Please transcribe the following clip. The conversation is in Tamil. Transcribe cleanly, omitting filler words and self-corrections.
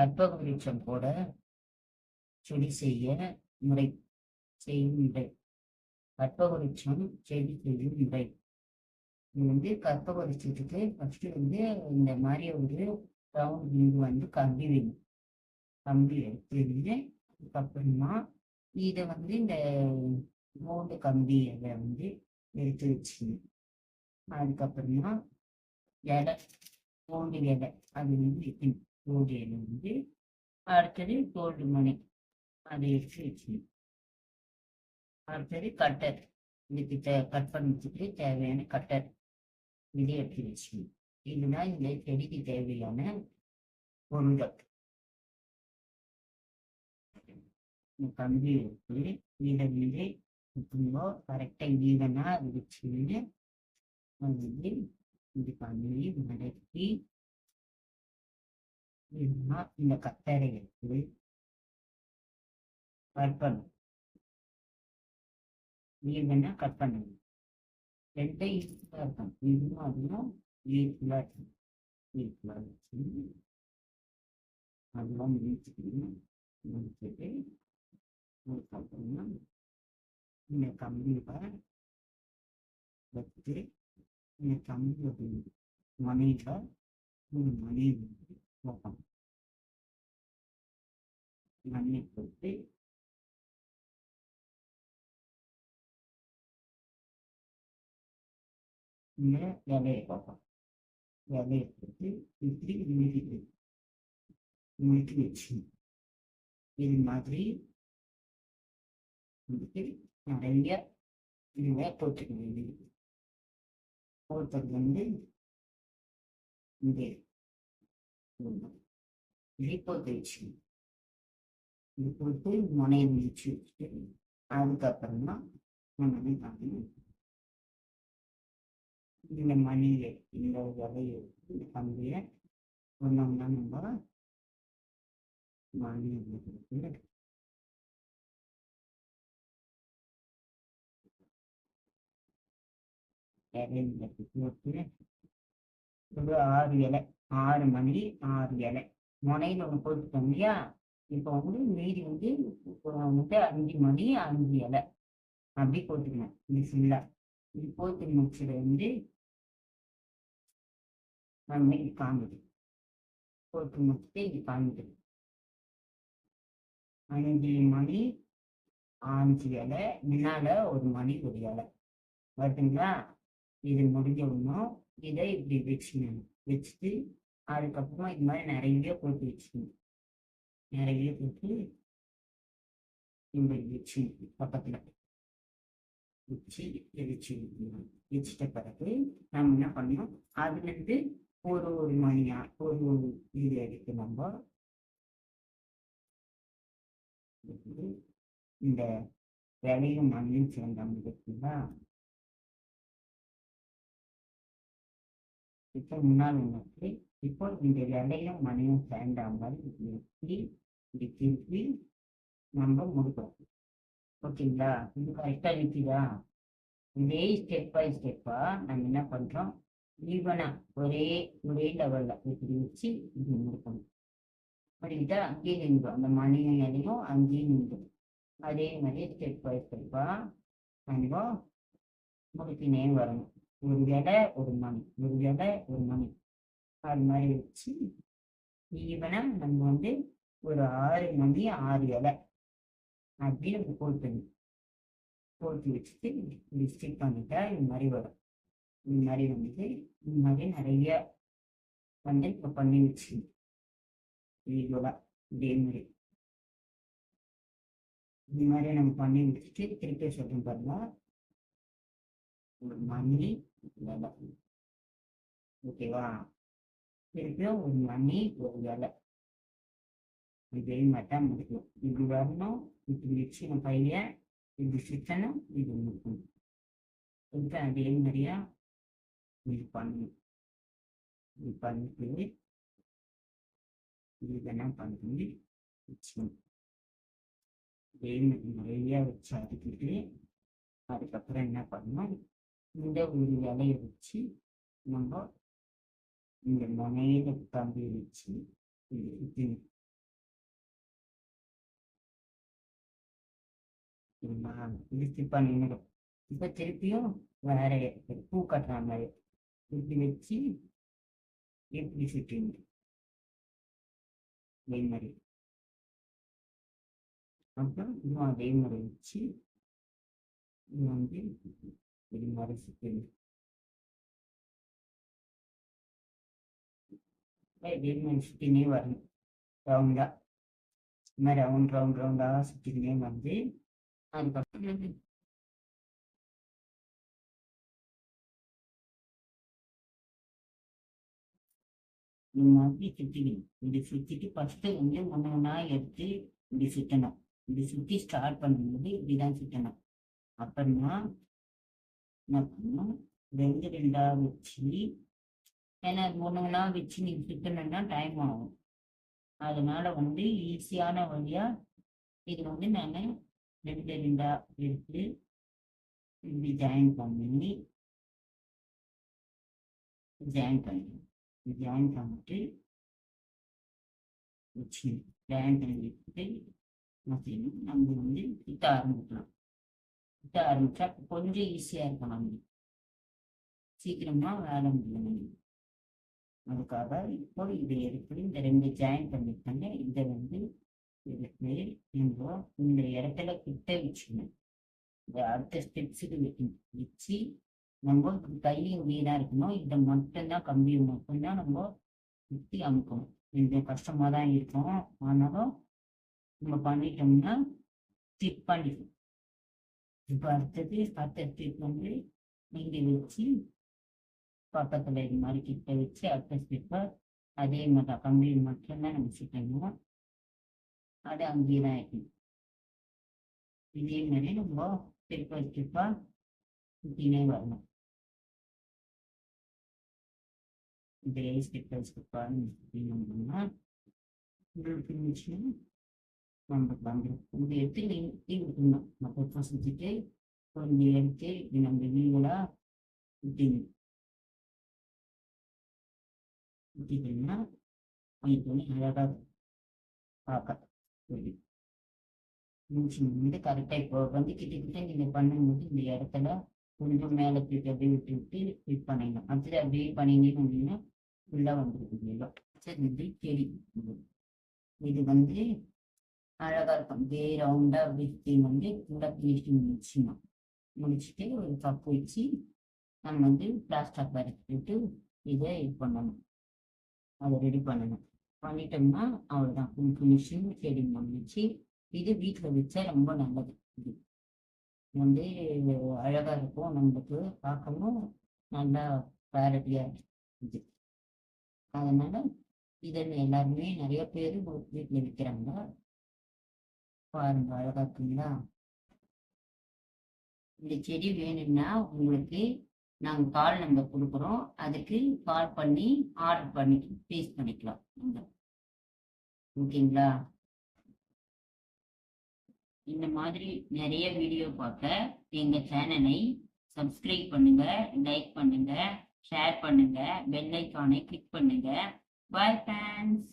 கற்பக விருட்சம் போட செடி முறை செய்யும் முறை. கற்பக விருட்சம் செடி செய்யும் முறை. இது வந்து கற்பக விருட்சத்துக்கு ஃபர்ஸ்ட் வந்து இந்த மாதிரி ஒரு ரவுண்ட் வந்து கம்பி வேணும். கம்பி எடுத்து அதுக்கப்புறமா இதை வந்து இந்த கோல்டு கம்பி அதை வந்து எடுத்து வச்சுக்கணும். அதுக்கப்புறமா இலை, கோல்டு இலை அது வந்து வைக்கணும். கோல்டு இலை வந்து அடுத்தது கோல்டு மணி அதை எடுத்து வச்சுக்கணும். அடுத்தது கட்டர், இதுக்கு கட் பண்ணிட்டு தேவையான கட்டர் இதை எடுத்து வச்சுக்கணும். இதுதான் இந்த செடிக்கு தேவையான பொருட்கள். கம்பி எடுத்து இதை வந்து கரெக்டாக ஈவனா வச்சுன்னு வந்து இது பண்ணி மடக்கி இந்த கட்டரை எடுத்து கட் பண்ணும். ஈவனா கட் பண்ணணும். ரெண்டும் ஈக்குவலாக இருக்கும். இதுவும் அதுவும் ஈக்குவலாக இருக்கும். ஈக்குவலாக வச்சு அதெல்லாம் முடிச்சுக்கணும். முடிச்சுட்டு அதுக்கப்புறமா இந்த கம்பியை வச்சு இந்த கம்பி மணியில் ஒரு மணி வந்து போகணும். மணியை போட்டு இந்த இலையை பார்ப்போம். இலையை போட்டு இப்படி முடிக்கி வச்சு இது மாதிரி வந்துட்டு நிறைய இதுவே போட்டுக்கணும். போட்டது வந்து இங்கே இப்படி போட்டு வச்சு இது போட்டு முனையை முடிச்சு வச்சுட்டு அதுக்கப்புறமா நம்ம பண்ணணும். இந்த மணியை இந்த இலையை இந்த கம்பியை ஒன்றா நம்ம மணி போட்டு ஒரு 6 இலை, 6 மணி 6 இலை முனையில் ஒன்று போட்டுட்டோம் இல்லையா. இப்போ வந்து மீதி வந்து 5 மணி 5 இலை அப்படி போட்டுக்கணும். இது ஃபுல்லாக இது போட்டு முடிச்சது வந்து நம்ம இது காமிது போட்டு முடிச்சுட்டு இது காமிக்குது 5 மணி 5 இலை முன்னால ஒரு மணி ஒரு இலை வருதுங்களா. இது முடிஞ்சவனும் இதை இப்படி வச்சுக்கணும். வச்சுட்டு அதுக்கப்புறமா இது மாதிரி நிறைய போட்டு வச்சுக்கணும். நிறைய போட்டு இப்படி வச்சு பக்கத்தில் வச்சு வச்சுட்ட பிறகு நம்ம என்ன பண்ணணும், அதுலேருந்து ஒரு மணியா ஒரு இது எடுத்து நம்ம இந்த விலையும் மண்ணையும் சேர்ந்தாங்க இருக்குங்களா. இப்போ முன்னால் ஒன்று இப்போ இந்த இலையும் மணியும் சேர்ந்த மாதிரி இப்படி திருப்பி நம்ம முடிப்போம். ஓகேங்களா, இது கரெக்டாக நிற்குதா. இதே ஸ்டெப் பை ஸ்டெப்பா நம்ம என்ன பண்றோம், ஈவனா ஒரே லெவல்ல இப்படி வச்சு இப்படி முடிக்கணும். முடிக்கிட்டா அங்கேயே நின்றோம். அந்த மணியும் இலையும் அங்கேயே நின்றோம். அதே மாதிரி ஸ்டெப் பை ஸ்டெப்பா நம்ம முடிக்கினே வரணும். ஒரு இலை ஒரு மணி, ஒரு இலை ஒரு மணி அது மாதிரி வச்சு ஈவனா நம்ம வந்து ஒரு 6 மணி 6 இலை அப்படின்னு நம்ம போட்டு வச்சுட்டு இப்படி ஸ்டிக் பண்ணிட்டா இது மாதிரி வரும். இது மாதிரி வந்து இந்த மாதிரி நிறைய வந்து இப்போ பண்ணி வச்சு இதோட இதே மாதிரி இந்த மாதிரி நம்ம பண்ணி வச்சுட்டு திருப்பி சொல்றோம் பாருங்க. ஒரு மணி இலை, ஓகேவா. திருப்பியும் ஒரு மணி ஒரு இலை இதே மாதிரி தான் முடிக்கும். இப்படி வரணும், இப்படி வச்சு நம்ம பைய இப்படி சுற்றணும், இது முடிக்கணும். இப்போ அதே மாதிரியா இது பண்ணணும். இது பண்ணிட்டு இதெல்லாம் பண்ணி வச்சுக்கணும். இதே மாதிரி நிறைய வச்சு அடிக்கிட்டு அதுக்கப்புறம் என்ன பண்ணணும், இந்த ஒரு இலையை வச்சு நம்ம இந்த முனையில கம்பி வச்சு இது சரிங்களா? இது ஸ்டிப்பாக நின்றுடும். இப்போ திருப்பியும் வேற பூ கட்டுற மாதிரி இப்படி வச்சு எப்படி சுற்றிங்க அதே மாதிரி. அப்புறம் இன்னும் அதே மாதிரி வச்சு இது வந்து இது மாதிரி சுற்றிங்க. இதே மாதிரி சுற்றினே வரணும் ரவுண்டாக. இந்த மாதிரி ரவுண்டாக சுற்றினே வந்து அதுக்கப்புறம் இந்த மாதிரி சுற்றிக்கணும். இப்படி சுற்றிட்டு ஃபஸ்ட்டு வந்து ஒன்று ஒன்றா எடுத்து இப்படி சுற்றணும். இப்படி சுற்றி ஸ்டார்ட் பண்ணும்போது இப்படிதான் சுற்றணும். அப்புறமா என்ன பண்ணணும், ரெண்டு ரெண்டாக வச்சு, ஏன்னா ஒன்று ஒன்றா வச்சு நீங்கள் சுற்றணுன்னா டைம் ஆகும். அதனால வந்து ஈஸியான வழியாக இது வந்து நான் ரெண்டு ரெண்டாக எடுத்து இப்படி ஜாயின் பண்ணிட்டு வச்சு ஜாயின் பண்ணிட்டு நம்ம வந்து சுத்த ஆரம்பிக்கலாம். சுத்த ஆரம்பிச்சா கொஞ்சம் ஈஸியாக இருக்கும், நம்ம சீக்கிரமா வேலை முடியும். அதுக்காக இப்போ இதை எடுத்து இந்த ரெண்டு ஜாயின் பண்ணிட்டாங்க. இதை வந்து எடுத்து நம்ம இந்த இடத்துல கிட்ட வச்சுக்கணும். இந்த அடுத்த ஸ்டெப்ஸுக்கு வச்சு நம்ம கையும் வீணா இருக்கணும். இதை மட்டும்தான் கம்பியை மட்டும்தான் நம்ம சுற்றி அமுக்கணும். கொஞ்சம் கஷ்டமா தான் இருக்கும், ஆனாலும் நம்ம பண்ணிட்டோம்னா ஸ்டிப் பண்ணிக்கணும். இப்போ அடுத்த ஸ்டிப் வந்து நீங்க வச்சு பக்கத்துல இது மாதிரி கிட்ட வச்சு அடுத்த ஸ்டிப்பை அதே மாதிரி கம்பியை மட்டும்தான் நம்ம சுற்றணும். அது அங்கேயே தான் இருக்கணும். இதே மாதிரி நம்ம ஸ்டிப்பா சுற்றினே வரணும். இதே ஸ்டிப்பா சுற்றினோம்னா உங்களுக்கு இருந்துச்சுன்னா நம்மளுக்கு வந்துடும். இந்த எடுத்து நீங்கள் விட்டுணும். மற்ற சுற்றிட்டு கொஞ்சம் எடுத்து இப்படி நம்ம வீவலாக விட்டுணும். விட்டுட்டீங்கன்னா கொஞ்சம் அழகாக பார்க்க சொல்லி வந்து கரெக்டாக இப்போ வந்து கிட்ட நீங்கள் பண்ணும்போது இந்த இடத்துல கொஞ்சம் மேலே தூக்கி அப்படியே விட்டு விட்டு ஃபிட் பண்ணிடணும். அடுத்தது அப்படியே பண்ணினீங்கன்னா ஃபுல்லாக வந்துருக்கு. சரி, வந்து செடி இது வந்து அழகாக இருக்கும். அப்படியே ரவுண்டாக அப்படி வந்து ஃபுல்லாக ஃபினிஷிங் முடிச்சுட்டு ஒரு கப் வச்சு நம்ம வந்து பிளாஸ்டிக் பேரட் போட்டு இதை இது பண்ணணும். அதை ரெடி பண்ணணும். பண்ணிட்டோம்னா அவ்வளோதான், ஃபுல் ஃபினிஷிங் செடி முடிச்சு. இது வீட்டில் வச்சா ரொம்ப நல்லது. இது வந்து அழகாக இருக்கும், நம்மளுக்கு பார்க்கவும் நல்லா கிளாரிட்டியாக இருக்குது. அதனால இதை எல்லாருமே நிறைய பேர் வீட்டில் விற்கிறாங்க. பாருங்க, அழகா இருக்குங்களா? இந்த செடி வேணும்னா உங்களுக்கு நாங்கள் கால் நம்பர் கொடுக்குறோம். அதுக்கு கால் பண்ணி ஆர்டர் பண்ணி பேஸ் பண்ணிக்கலாம். ஓகேங்களா? இந்த மாதிரி நிறைய வீடியோ பார்க்க எங்கள் சேனலை சப்ஸ்கிரைப் பண்ணுங்க, லைக் பண்ணுங்க, ஷேர் பண்ணுங்க, பெல் ஐக்கானை கிளிக் பண்ணுங்க. Bye friends.